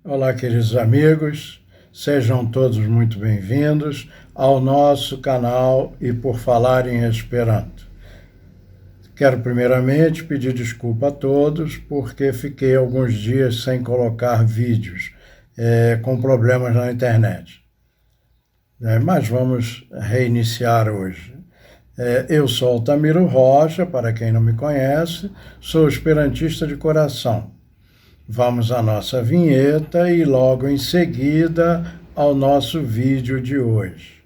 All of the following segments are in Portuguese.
Olá, queridos amigos, sejam todos muito bem-vindos ao nosso canal E Por Falar em Esperanto. Quero primeiramente pedir desculpa a todos porque fiquei alguns dias sem colocar vídeos com problemas na internet. Mas vamos reiniciar hoje. Eu sou Altamiro Rocha, para quem não me conhece, sou esperantista de coração. Vamos à nossa vinheta e logo em seguida ao nosso vídeo de hoje.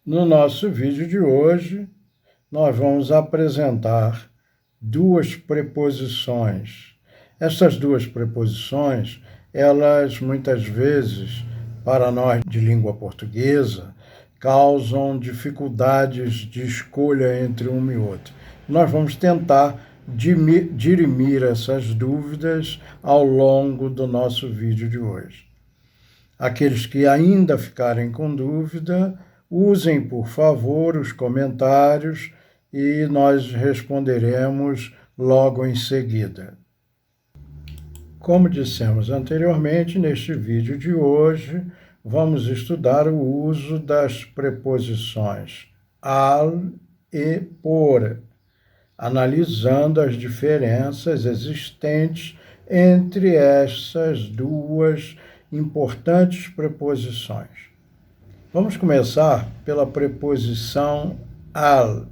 No nosso vídeo de hoje, nós vamos apresentar duas preposições. Essas duas preposições, elas muitas vezes, para nós de língua portuguesa, causam dificuldades de escolha entre uma e outra. Nós vamos tentar dirimir essas dúvidas ao longo do nosso vídeo de hoje. Aqueles que ainda ficarem com dúvida, usem, por favor, os comentários e nós responderemos logo em seguida. Como dissemos anteriormente, neste vídeo de hoje, vamos estudar o uso das preposições al e por, analisando as diferenças existentes entre essas duas importantes preposições. Vamos começar pela preposição al.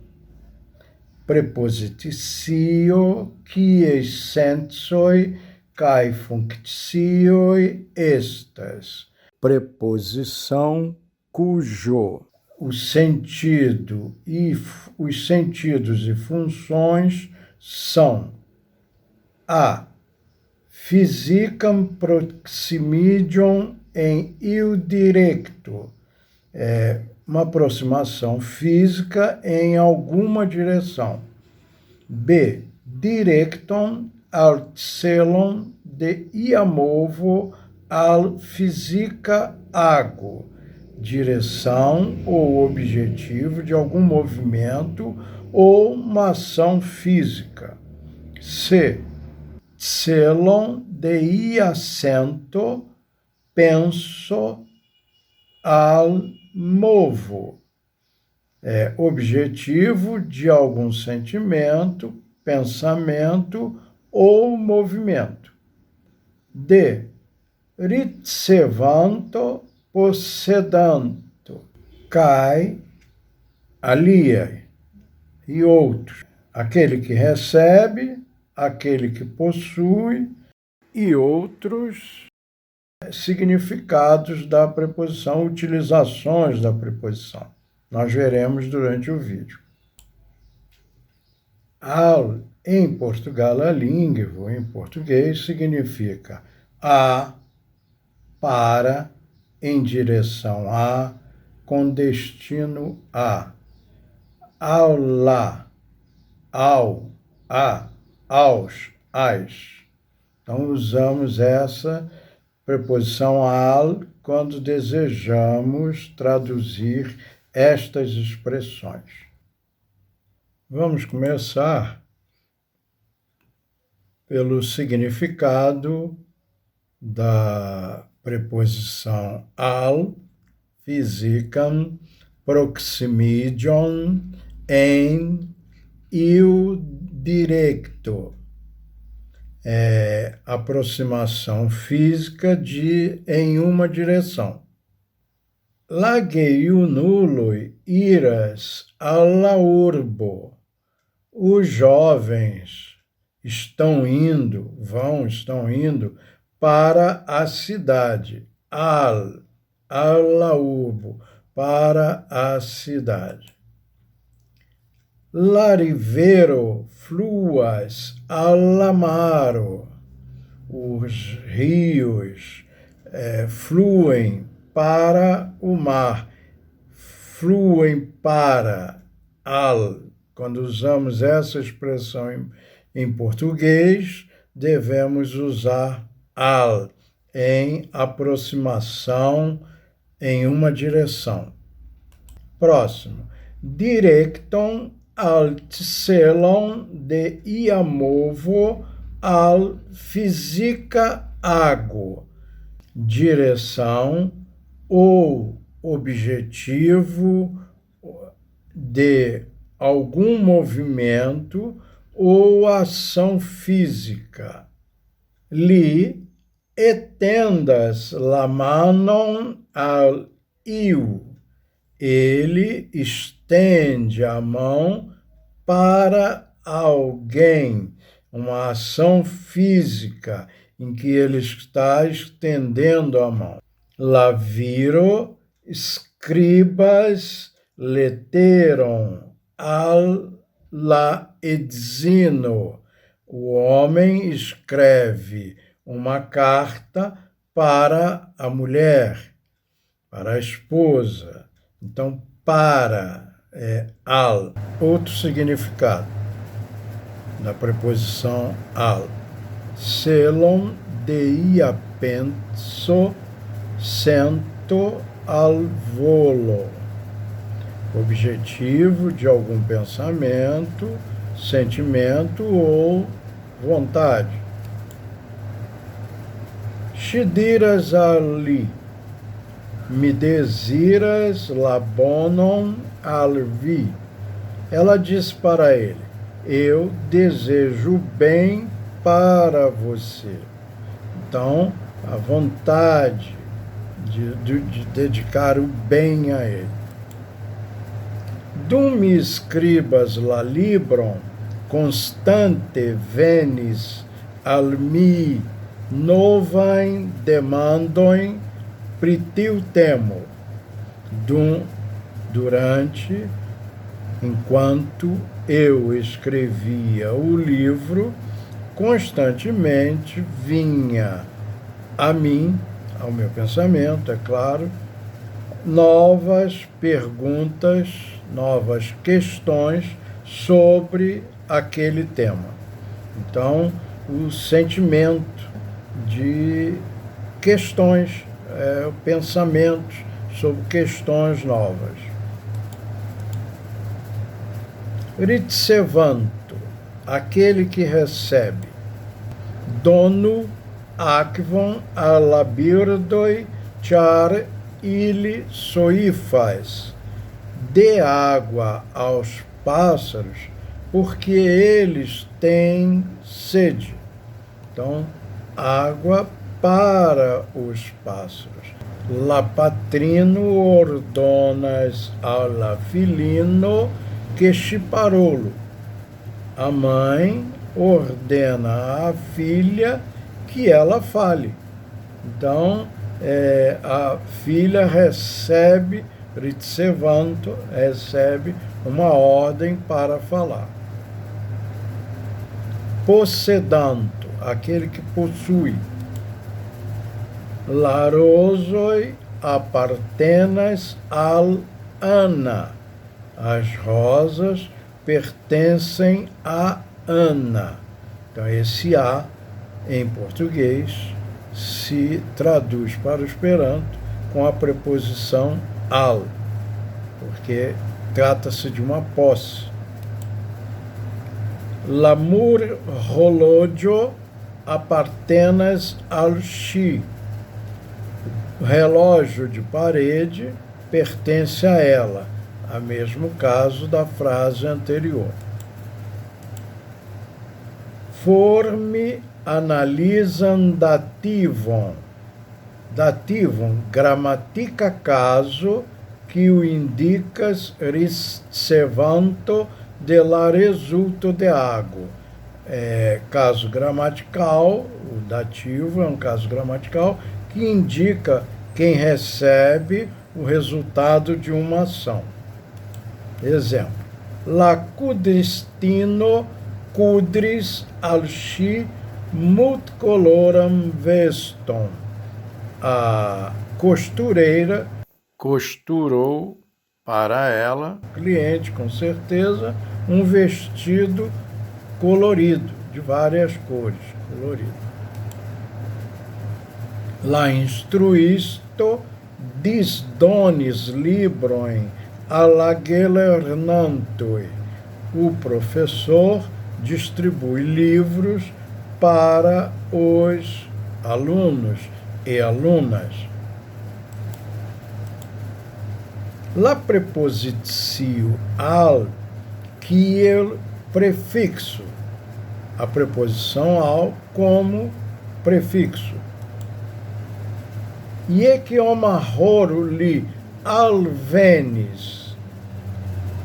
Prepositio quies sensoi kai functioi estas. Preposição cujo os sentidos e funções são a. Physicam proximidium em il directo, uma aproximação física em alguma direção. B. Directum al celum de iamovo al physica ago, direção ou objetivo de algum movimento ou uma ação física. C. Celum de iacento penso al movo, objetivo de algum sentimento, pensamento ou movimento. D. Ricevanto possedanto, kai, alia e outros. Aquele que recebe, aquele que possui e outros significados da preposição, utilizações da preposição. Nós veremos durante o vídeo. Al, em Portugal, a língua, em português, significa a, para, em direção a, com destino a. Ao, lá, ao, a, aos, as. Então, usamos essa preposição al quando desejamos traduzir estas expressões. Vamos começar pelo significado da preposição al, physicam proximidium em il directo. Aproximação física em uma direção. Lageiunului iras alla urbo. Os jovens estão indo para a cidade. Alla urbo, para a cidade. La rivero fluas alla maro. Os rios fluem para o mar. Fluem para al. Quando usamos essa expressão em português, devemos usar al em aproximação em uma direção. Próximo. Directon al celon de iamovo al fisica ago. Direção ou objetivo de algum movimento ou ação física. Li etendas la manon al iu. Ele estende a mão para alguém, uma ação física em que ele está estendendo a mão. La viro scribas leteron al la edzino. O homem escreve uma carta para a mulher, para a esposa. Então, para é al. Outro significado da preposição al. Celon deia penso sento al volo. Objetivo de algum pensamento, sentimento ou vontade. Shidiras ali. Me desiras la bonon al vi. Ela disse para ele: eu desejo bem para você. Então, a vontade de dedicar o bem a ele. Dum me scribas la libron, constante venis al mi novain demandoin pritiu temo. Durante, enquanto eu escrevia o livro, constantemente vinha a mim, ao meu pensamento, é claro, novas perguntas, novas questões sobre aquele tema. Então, o sentimento de questões, pensamentos sobre questões novas. Ritsevanto, aquele que recebe. Dono akvon alabirdoi char ili soifas. Dê água aos pássaros, porque eles têm sede. Então, água para os pássaros. La patrino ordonas alla filino que chiparolo. A mãe ordena à filha que ela fale. Então, a filha recebe, ritsevanto, recebe uma ordem para falar. Possedanto, aquele que possui. Larosoi apartenas al Ana. As rosas pertencem a Ana. Então, esse A, em português, se traduz para o Esperanto com a preposição al, porque trata-se de uma posse. Lamur relógio apartenas al chi. O relógio de parede pertence a ela, a mesmo caso da frase anterior. Forme analisam dativum. Dativum, gramatica caso, que o indicas ricevanto de la resulto de ago. Caso gramatical, o dativo é um caso gramatical que indica quem recebe o resultado de uma ação. Exemplo. La cudristino cudris alchi multicoloram veston. A costureira costurou para ela, cliente com certeza, um vestido colorido, de várias cores, colorido. La instruisto disdonis libroin alla gelernantoi. O professor distribui livros para os alunos e alunas. La prepositio al, kiel prefixo. A preposição ao como prefixo. Ieciomahoro li alvenis.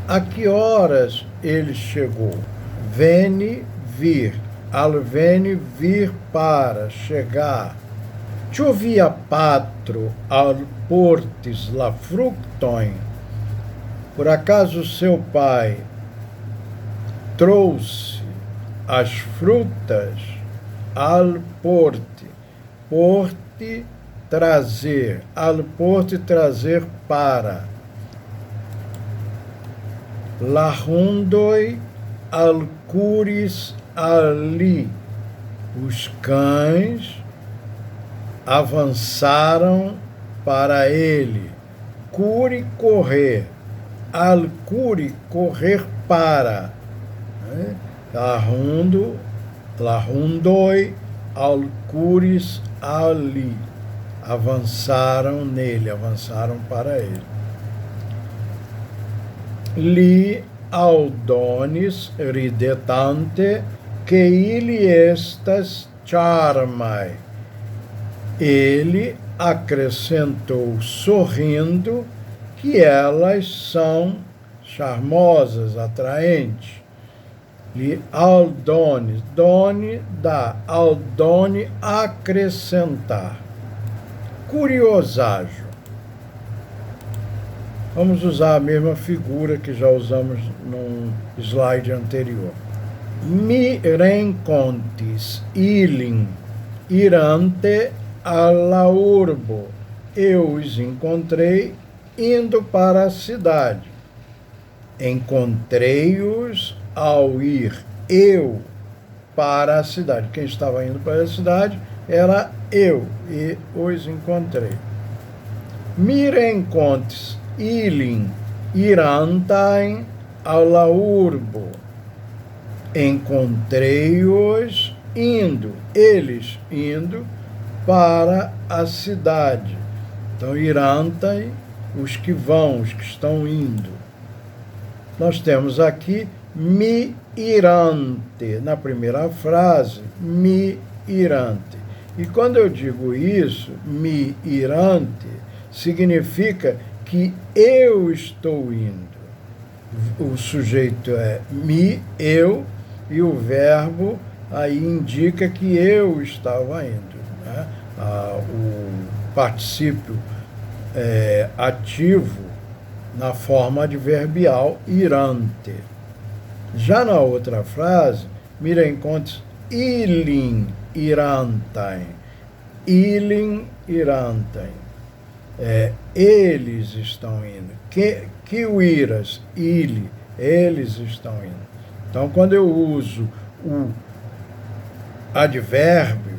A que horas ele chegou? Veni, vir. Alveni, vir para, chegar. Ĉu via patro alportis la fruktojn? Por acaso seu pai trouxe as frutas? Alporte. Porte, trazer. Alporte, trazer para. La hundoj alcuris ali. Os cães avançaram para ele. Curi, correr. Alcuri, correr para. Lahundoi, alcuris ali. Avançaram nele, avançaram para ele. Li aldonis ridetante que ili estas charmai. Ele acrescentou sorrindo que elas são charmosas, atraentes. Li aldonis, doni dá, aldone acrescentar. Curioságio. Vamos usar a mesma figura que já usamos no slide anterior. Mi rencontis ilin irante alla urbo. Eu os encontrei indo para a cidade. Encontrei-os ao ir eu para a cidade. Quem estava indo para a cidade era eu e os encontrei. Mi rencontis ilin irantain alla urbo. Encontrei-os indo, eles indo para a cidade. Então, irantai, os que vão, os que estão indo. Nós temos aqui mi irante, na primeira frase, mi irante. E quando eu digo isso, mi irante, significa que eu estou indo. O sujeito é mi, eu, e o verbo aí indica que eu estava indo. Né? O particípio ativo na forma adverbial irante. Já na outra frase, mi rencontis ilin irantain. Ilin irantain. Eles estão indo. Que uiras, ili, eles estão indo. Então, quando eu uso o advérbio,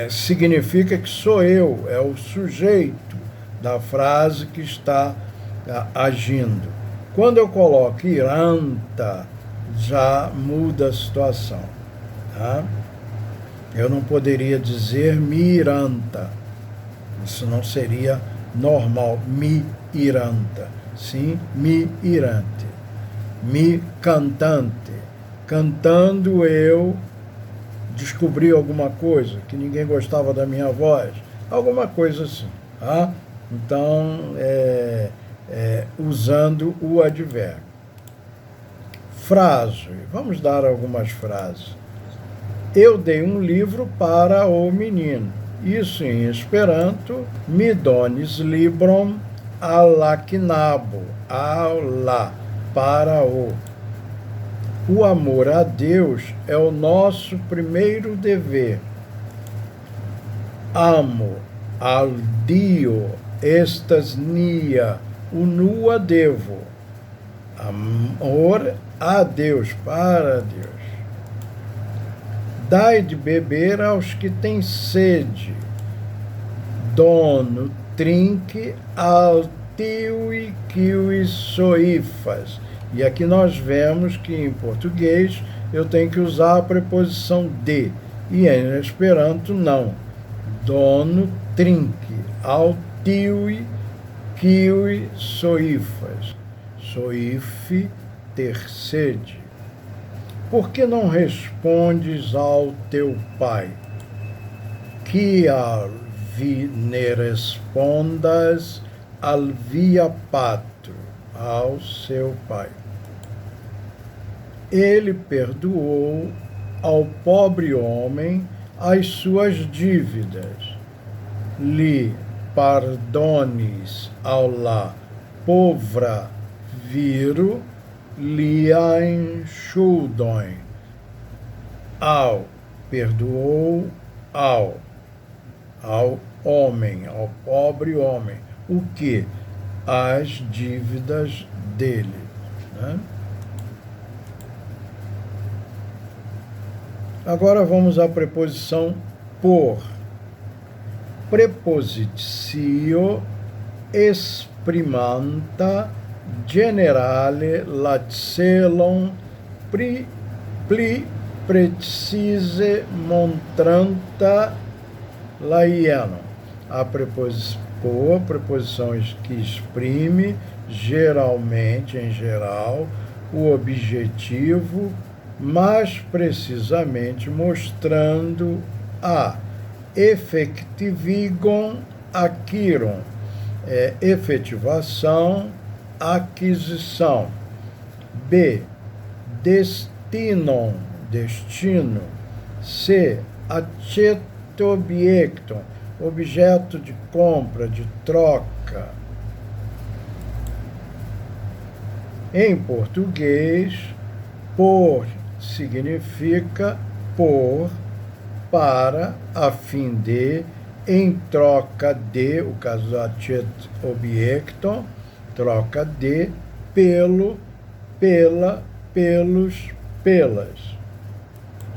significa que sou eu, é o sujeito da frase que está agindo. Quando eu coloco iranta, já muda a situação. Tá? Eu não poderia dizer miranta. Isso não seria normal. Mi iranta. Sim, mi irante. Mi cantante. Cantando eu descobri alguma coisa, que ninguém gostava da minha voz. Alguma coisa assim. Tá? Então, usando o advérbio. Frase. Vamos dar algumas frases. Eu dei um livro para o menino. Isso em Esperanto, mi donis libron alla knabo, alla, para o. O amor a Deus é o nosso primeiro dever. Amo al Dio estas nia, unua devo. Amor a Deus, para Deus. Dai de beber aos que têm sede. Dono trinque altivi quivi soifas. E aqui nós vemos que em português eu tenho que usar a preposição de, e em Esperanto não. Dono trinque altivi quivi soifas. Soife, ter sede. Por que não respondes ao teu pai? Kial vi ne respondas al via patro, ao seu pai? Ele perdoou ao pobre homem as suas dívidas. Li pardonis ao la povra viro liain schuldon. Perdoou ao homem, ao pobre homem, o que? As dívidas dele, né? Agora vamos à preposição por. Prepositio exprimanta generale la celon pli precise montranta laieno. A preposição por, preposição que exprime geralmente, em geral, o objetivo, mais precisamente mostrando a effectivigon acquiron, efetivação, aquisição. B, destinon, destino. C, acceto objectum, objeto de compra, de troca. Em português, por significa por, para, a fim de, em troca de, o caso do acceto objectum, troca de, pelo, pela, pelos, pelas.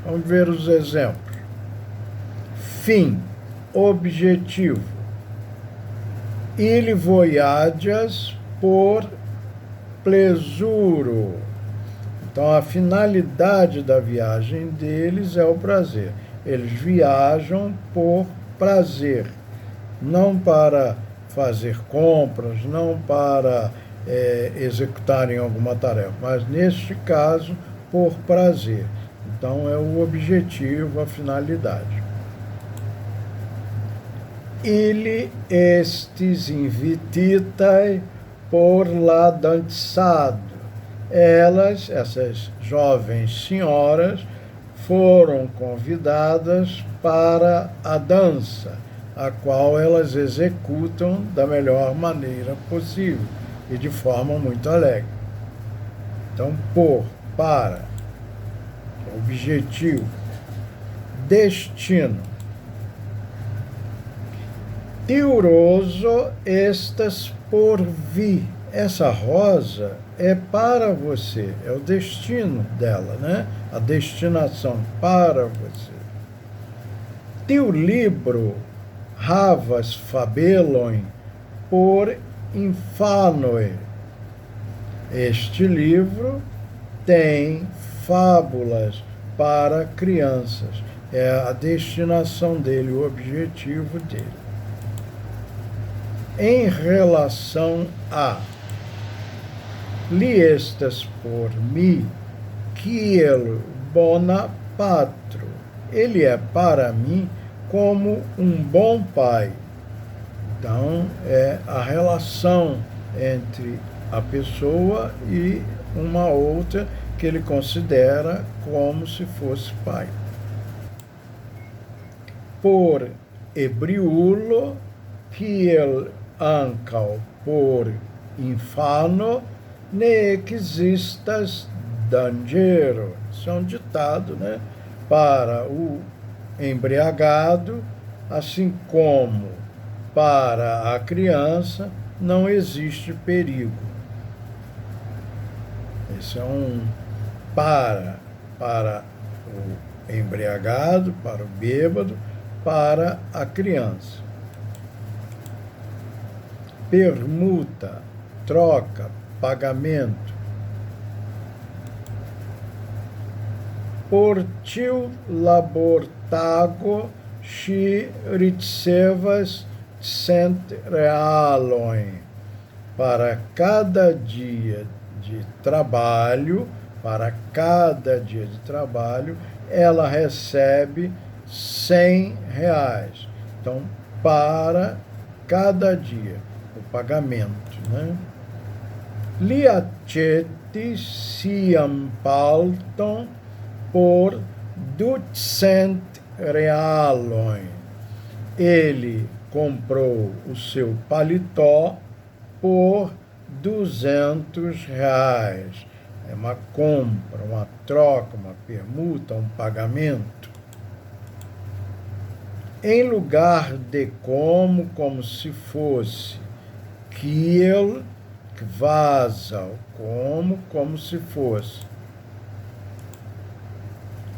Vamos ver os exemplos. Fim, objetivo. Ili voyagas por plesuro. Então, a finalidade da viagem deles é o prazer. Eles viajam por prazer, não para fazer compras, não para executarem alguma tarefa, mas, neste caso, por prazer. Então, é o objetivo, a finalidade. Ili estis invititai por la dançado. Elas, essas jovens senhoras, foram convidadas para a dança, a qual elas executam da melhor maneira possível e de forma muito alegre. Então, por, para, objetivo. Destino. Tiuroso estas por vi. Essa rosa é para você, é o destino dela, né? A destinação para você. Tiu libro havas fabelon por infanoi. Este livro tem fábulas para crianças. É a destinação dele, o objetivo dele. Em relação a li estas por mi, kiel bona patro. Ele é para mim como um bom pai. Então, é a relação entre a pessoa e uma outra que ele considera como se fosse pai. Por ebriulo, kiel ankaŭ por infano, ne existas danĝero. Isso é um ditado, né? Para o embriagado, assim como para a criança, não existe perigo. Esse é um para o embriagado, para o bêbado, para a criança. permuta, troca, pagamento. Portiu labortago și ricevas cent realoi. Para cada dia de trabalho, ela recebe R$100. Então, para cada dia, o pagamento, né? Li accetti siam palton por 200 realoi. Ele comprou o seu paletó por R$200. É uma compra, uma troca, uma permuta, um pagamento. Em lugar de como se fosse, kiel, kvazaŭ, como se fosse.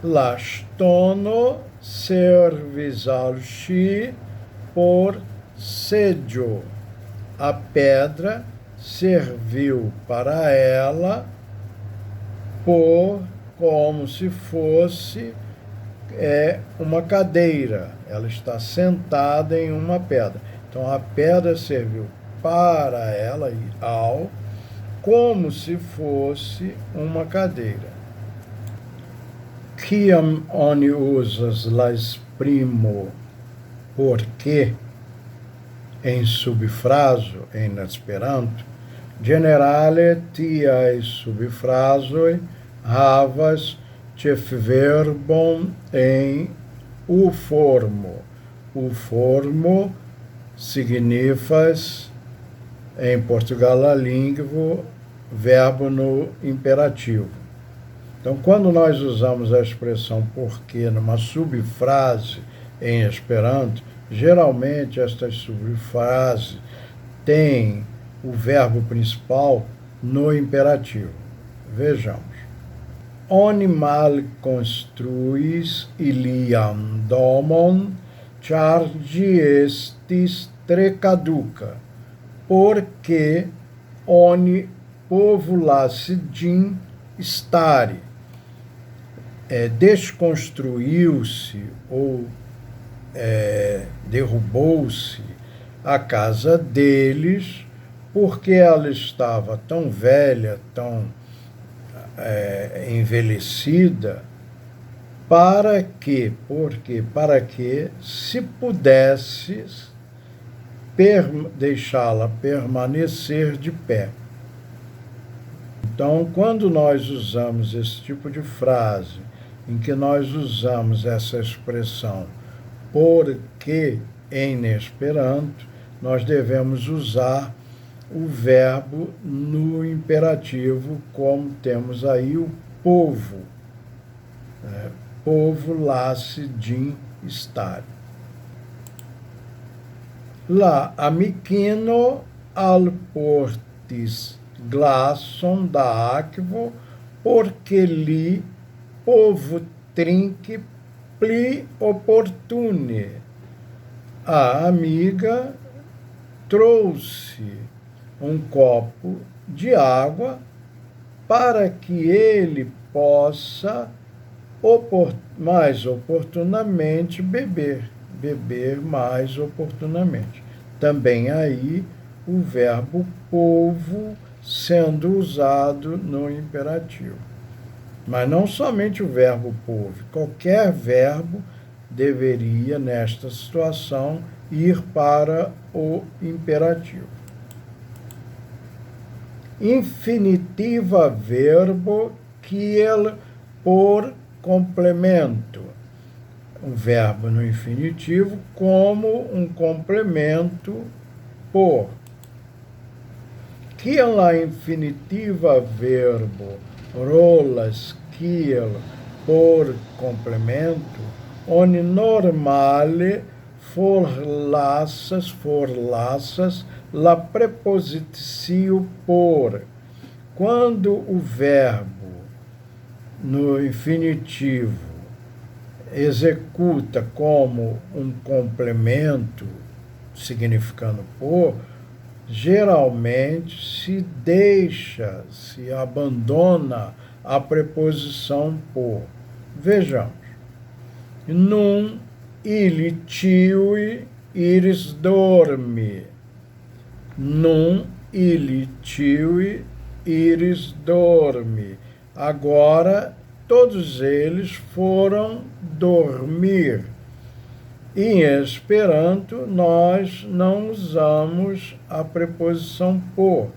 La ŝtono servis al ŝi por seĝo. A pedra serviu para ela como se fosse uma cadeira. Ela está sentada em uma pedra. Então, a pedra serviu para ela como se fosse uma cadeira. Kiam oni uzas la esprimo porque em subfraso en Esperanto, generale tiaj subfrazoj havas ĉefverbon en U-formo. U-formo signifas, em Portugal a língua, verbo no imperativo. Então, quando nós usamos a expressão porque numa subfrase em Esperanto, geralmente estas subfrases têm o verbo principal no imperativo. Vejamos. Oni malkonstruis ilian domon, ĉar ĝi estis tre caduca, porque oni povulasse ĝin stari. Desconstruiu-se ou derrubou-se a casa deles porque ela estava tão velha, tão envelhecida, para que se pudesse deixá-la permanecer de pé. Então, quando nós usamos esse tipo de frase, em que nós usamos essa expressão porque em Esperanto, nós devemos usar o verbo no imperativo, como temos aí o povo. Povulasse ĝin stari. La amikino alportis glason da akvo, porque li povu trinki pli oportune. A amiga trouxe um copo de água para que ele possa mais oportunamente beber mais oportunamente. Também aí o verbo povo sendo usado no imperativo. Mas não somente o verbo povo, qualquer verbo deveria, nesta situação, ir para o imperativo. Infinitiva verbo kiel por complemento. Um verbo no infinitivo como um complemento por. Kiel la infinitiva verbo rolas kiel por complemento, oni normale forlassas la preposicio por. Quando o verbo no infinitivo executa como um complemento, significando por, geralmente se abandona a preposição por. Vejamos. Num ilitiui iris dormi. Num ilitiui iris dormi. Agora, todos eles foram dormir. Em Esperanto, nós não usamos a preposição por.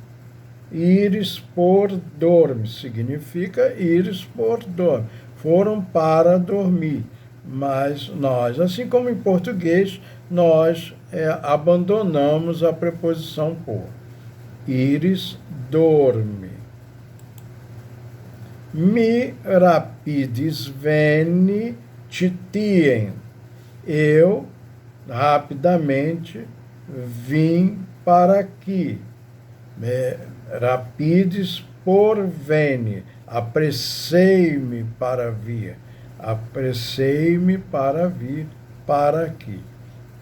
Iris por dorme significa iris por dorme. Foram para dormir. Mas nós, assim como em português, nós abandonamos a preposição por. Iris dorme. Mi rapidis veni citiem. Eu rapidamente vim para aqui. Rapidis por veni. Apressei-me para vir. Apressei-me para vir para aqui.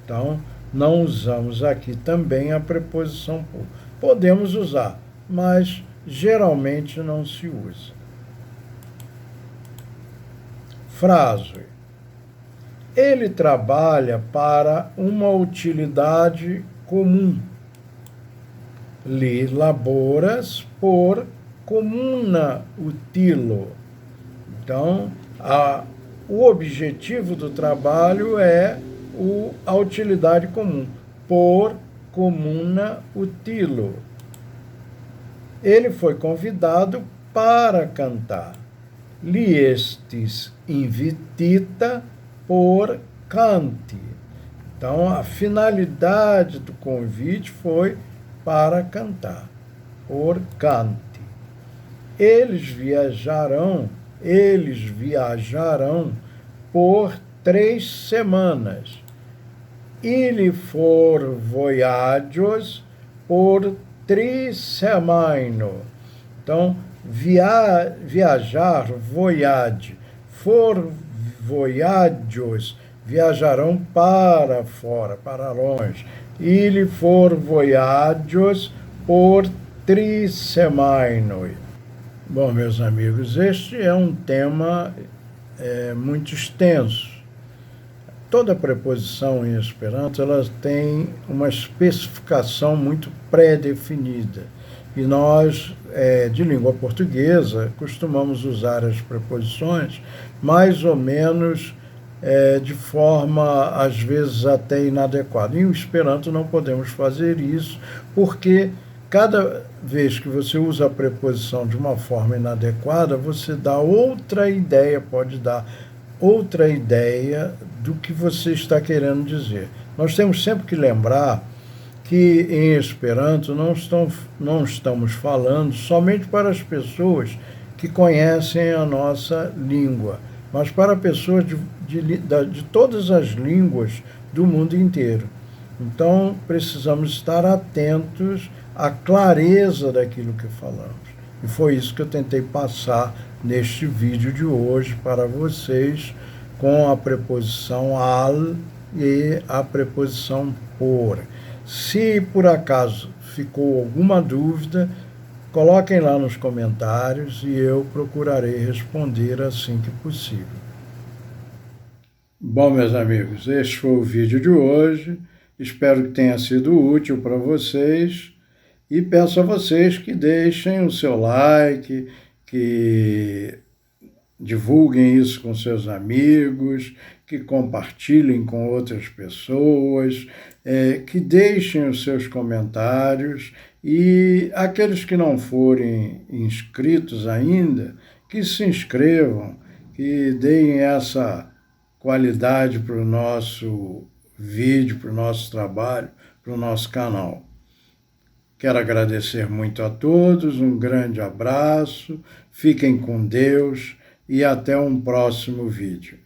Então, não usamos aqui também a preposição por. Podemos usar, mas geralmente não se usa. Frase. Ele trabalha para uma utilidade comum. Li laboras por comuna utilo. Então, o objetivo do trabalho é a utilidade comum, por comuna utilo. Ele foi convidado para cantar. Li estis invitita por canti. Então, a finalidade do convite foi para cantar, por canti. Eles viajarão por 3 semanas. Ili for voyagios por 3 semaino. Então, viajar, voyage, for voyagios, viajarão para fora, para longe. Ili for voyagios por 3 semaino. Bom, meus amigos, este é um tema muito extenso. Toda preposição em Esperanto ela tem uma especificação muito pré-definida. E nós, de língua portuguesa, costumamos usar as preposições mais ou menos de forma, às vezes, até inadequada. Em Esperanto não podemos fazer isso, porque cada vez que você usa a preposição de uma forma inadequada, você dá outra ideia, pode dar outra ideia do que você está querendo dizer. Nós temos sempre que lembrar que em Esperanto não estamos falando somente para as pessoas que conhecem a nossa língua, mas para pessoas de todas as línguas do mundo inteiro. Então, precisamos estar atentos à clareza daquilo que falamos. E foi isso que eu tentei passar neste vídeo de hoje para vocês, com a preposição al e a preposição por. Se por acaso ficou alguma dúvida, coloquem lá nos comentários e eu procurarei responder assim que possível. Bom, meus amigos, este foi o vídeo de hoje. Espero que tenha sido útil para vocês e peço a vocês que deixem o seu like, que divulguem isso com seus amigos, que compartilhem com outras pessoas, que deixem os seus comentários e aqueles que não forem inscritos ainda, que se inscrevam, que deem essa qualidade para o nosso vídeo, para o nosso trabalho, para o nosso canal. Quero agradecer muito a todos, um grande abraço, fiquem com Deus e até um próximo vídeo.